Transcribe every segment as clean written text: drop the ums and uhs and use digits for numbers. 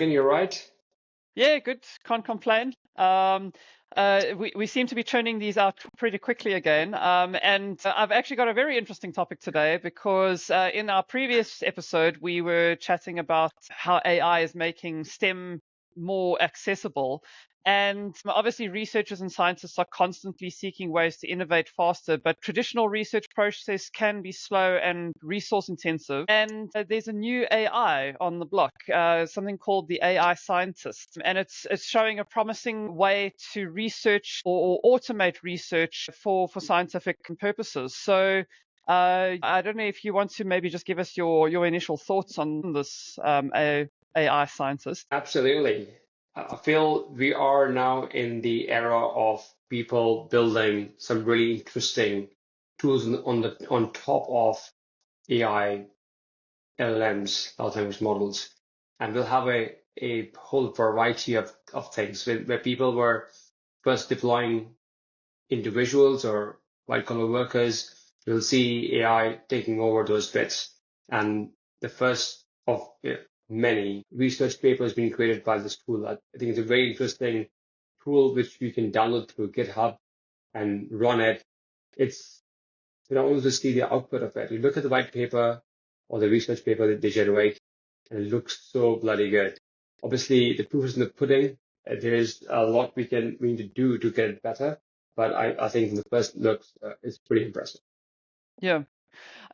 Megan, you're right. Yeah, good. Can't complain. We seem to be churning these out pretty quickly again. And I've actually got a very interesting topic today because in our previous episode, we were chatting about how AI is making STEM more accessible. And obviously, researchers and scientists are constantly seeking ways to innovate faster, but traditional research process can be slow and resource intensive. And there's a new AI on the block, something called the AI scientist, and it's showing a promising way to research or automate research for scientific purposes. So. I don't know if you want to maybe just give us your initial thoughts on this AI scientist. Absolutely. I feel we are now in the era of people building some really interesting tools on top of AI, LLMs, large language models, and we'll have a whole variety of things where people were first deploying individuals or white collar workers. We'll see AI taking over those bits, and the first of many research papers being created by this tool. I think it's a very interesting tool which you can download through GitHub and run it. It's almost to see the output of it. You look at the white paper or the research paper that they generate, and it looks so bloody good. Obviously, the proof is in the pudding. There's a lot we need to do to get it better, but I think from the first look, it's pretty impressive. Yeah.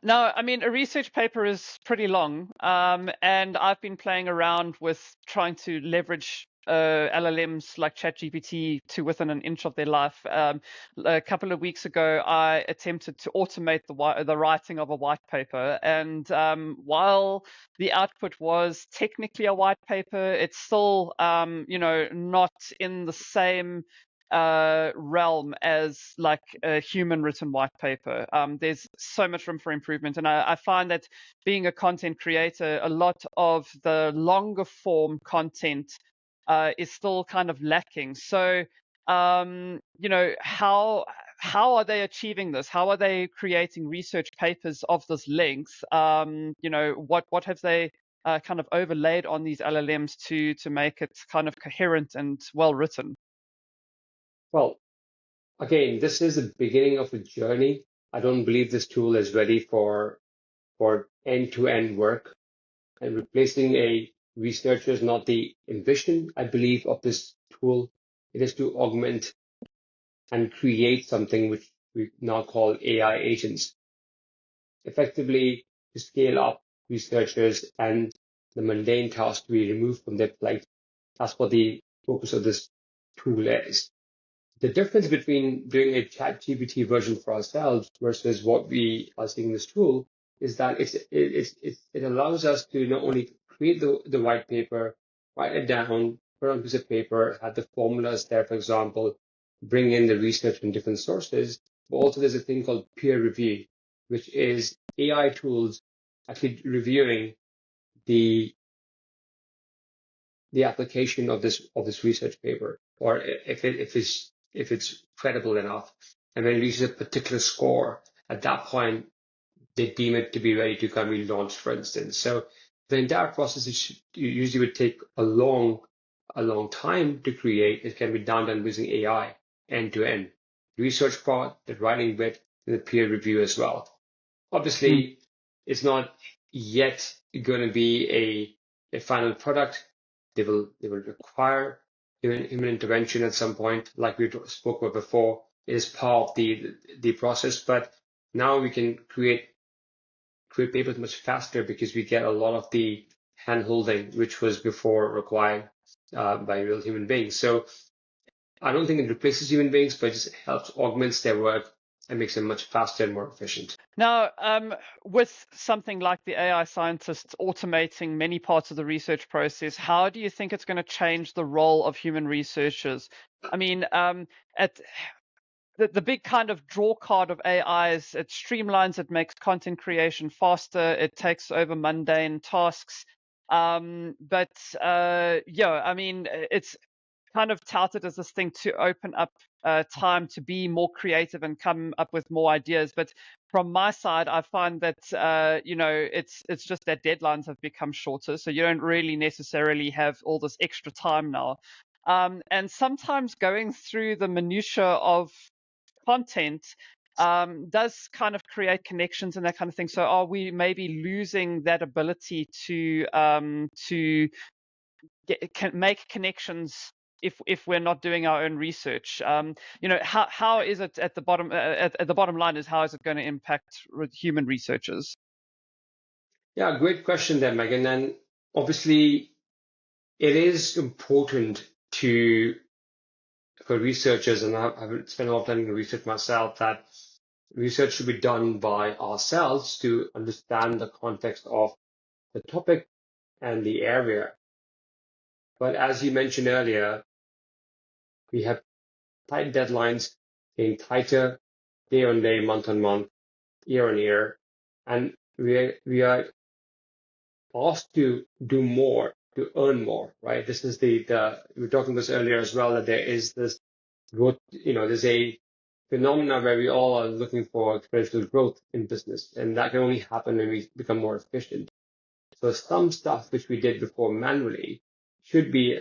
Now, I mean, a research paper is pretty long, and I've been playing around with trying to leverage LLMs like ChatGPT to within an inch of their life. A couple of weeks ago, I attempted to automate the writing of a white paper, and while the output was technically a white paper, it's still, not in the same realm as like a human written white paper. There's so much room for improvement. And I find that being a content creator, a lot of the longer form content is still kind of lacking. So, how are they achieving this? How are they creating research papers of this length? What have they kind of overlaid on these LLMs to make it kind of coherent and well written? Well, again, this is the beginning of a journey. I don't believe this tool is ready for end-to-end work, and replacing a researcher is not the ambition, I believe, of this tool. It is to augment and create something which we now call AI agents, effectively to scale up researchers and the mundane tasks to be removed from their plate. That's what the focus of this tool is. The difference between doing a ChatGPT version for ourselves versus what we are seeing in this tool is that it allows us to not only create the white paper, write it down, put it on a piece of paper, have the formulas there, for example, bring in the research from different sources, but also there's a thing called peer review, which is AI tools actually reviewing the application of this research paper, or if it's credible enough. And when it reaches a particular score, at that point, they deem it to be ready to come be launched, for instance. So the entire process usually would take a long time to create. It can be done using AI end to end. Research part, the writing bit, and the peer review as well. Obviously, it's not yet going to be a final product. They will require human intervention at some point, like we spoke about before. It is part of the process, but now we can create papers much faster because we get a lot of the hand holding, which was before required by real human beings. So I don't think it replaces human beings, but it just helps augments their work and makes them much faster and more efficient. Now, with something like the AI scientists automating many parts of the research process, how do you think it's going to change the role of human researchers? I mean, at the big kind of draw card of AI is it streamlines, it makes content creation faster, it takes over mundane tasks. I mean, kind of touted as this thing to open up time to be more creative and come up with more ideas. But from my side, I find that it's just that deadlines have become shorter, so you don't really necessarily have all this extra time now. And sometimes going through the minutiae of content does kind of create connections and that kind of thing. So are we maybe losing that ability to make connections if we're not doing our own research? How is it at the bottom at the bottom line is how is it going to impact human researchers? Yeah, great question there, Megan. And obviously, it is important to for researchers, and I've spent a lot of time in research myself, that research should be done by ourselves to understand the context of the topic and the area. But as you mentioned earlier, we have tight deadlines, getting tighter day on day, month on month, year on year, and we are asked to do more to earn more, right? This is the we were talking this earlier as well, that there is this growth, there's a phenomena where we all are looking for exponential growth in business, and that can only happen when we become more efficient. So some stuff which we did before manually should be,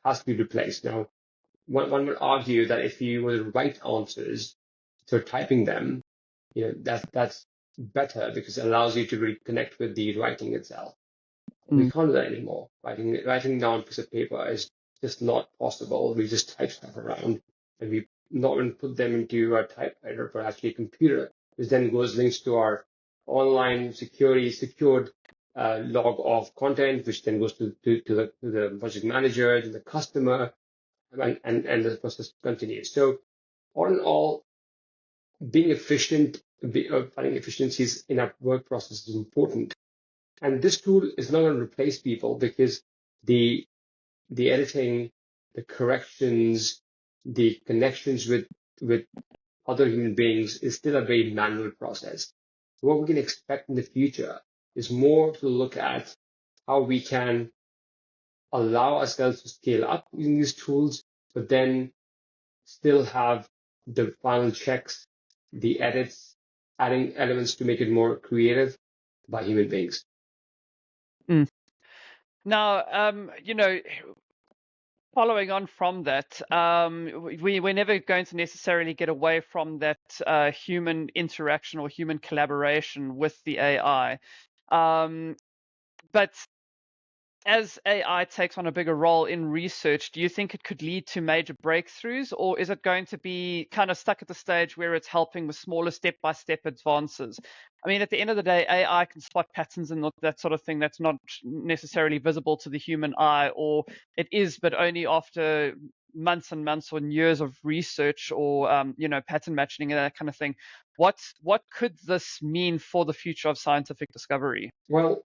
has to be replaced. Now, one would argue that if you were to write answers, so typing them, that's better because it allows you to really connect with the writing itself. We Mm. can't do that anymore. Writing down a piece of paper is just not possible. We just type stuff around, and we not even put them into a typewriter, but actually a computer, which then goes links to our online secured log of content, which then goes to the project manager, to the customer, and the process continues. So all in all, being efficient, finding efficiencies in our work process is important. And this tool is not going to replace people because the editing, the corrections, the connections with other human beings is still a very manual process. So what we can expect in the future is more to look at how we can allow ourselves to scale up using these tools, but then still have the final checks, the edits, adding elements to make it more creative by human beings. Mm. Now, following on from that, we're never going to necessarily get away from that human interaction or human collaboration with the AI. But as AI takes on a bigger role in research, do you think it could lead to major breakthroughs, or is it going to be kind of stuck at the stage where it's helping with smaller step-by-step advances? I mean, at the end of the day, AI can spot patterns and that sort of thing that's not necessarily visible to the human eye, or it is, but only after months and months or years of research or pattern matching and that kind of thing. What could this mean for the future of scientific discovery? Well,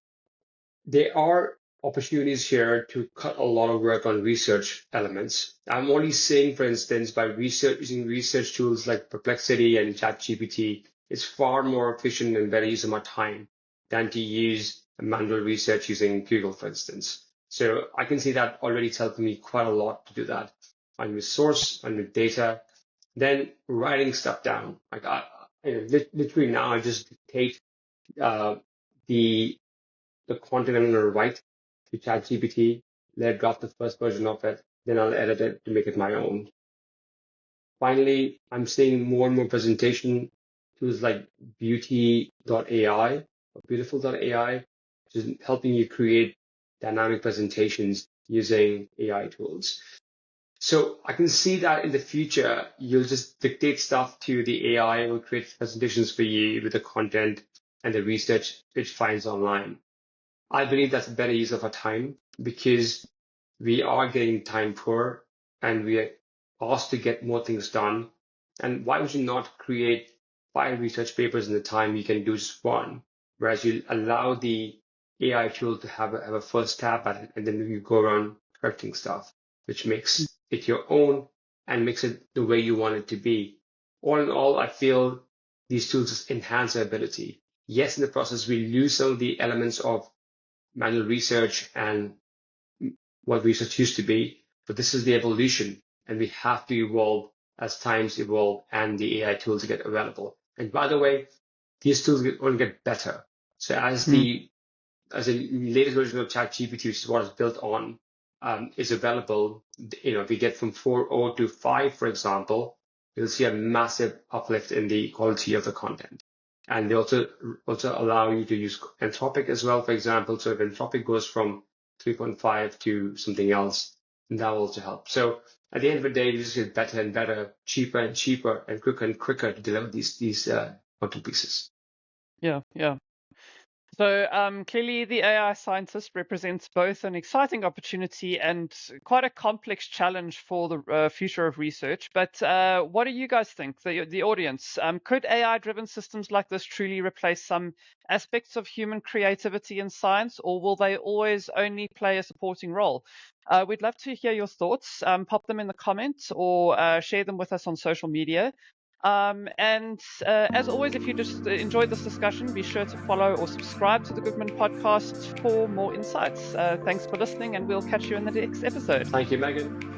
there are opportunities here to cut a lot of work on research elements. I'm only saying, for instance, by using research tools like Perplexity and ChatGPT, it's far more efficient and better use of my time than to use manual research using Google, for instance. So I can see that already it's helping me quite a lot to do that. I'm with source, I'm with data, then writing stuff down. Like literally now, I just dictate uh, the content I'm going to write to ChatGPT, let it draft the first version of it, then I'll edit it to make it my own. Finally, I'm seeing more and more presentation tools like beauty.ai or beautiful.ai, which is helping you create dynamic presentations using AI tools. So I can see that in the future, you'll just dictate stuff to the AI, it will create presentations for you with the content and the research it finds online. I believe that's a better use of our time because we are getting time poor and we are asked to get more things done. And why would you not create 5 research papers in the time you can do just one, whereas you allow the AI tool to have a first stab at it and then you go around correcting stuff, which makes it your own and makes it the way you want it to be. All in all, I feel these tools just enhance our ability. Yes, in the process, we lose some of the elements of manual research and what research used to be, But this is the evolution, and we have to evolve as times evolve and the AI tools get available. And by the way, these tools only get better. So as the latest version of ChatGPT, which is what it's built on, is available, we get from 4.0 to 5, for example, you'll see a massive uplift in the quality of the content. And they also allow you to use Anthropic as well, for example. So if Anthropic goes from 3.5 to something else, that will also help. So at the end of the day, you just get better and better, cheaper and cheaper, and quicker to deliver these content pieces. Yeah. So clearly, the AI scientist represents both an exciting opportunity and quite a complex challenge for the future of research. But what do you guys think, the audience? Could AI-driven systems like this truly replace some aspects of human creativity in science, or will they always only play a supporting role? We'd love to hear your thoughts. Pop them in the comments or share them with us on social media. And as always, if you just enjoyed this discussion, be sure to follow or subscribe to the Goodman Podcast for more insights. Thanks for listening, and we'll catch you in the next episode. Thank you, Megan.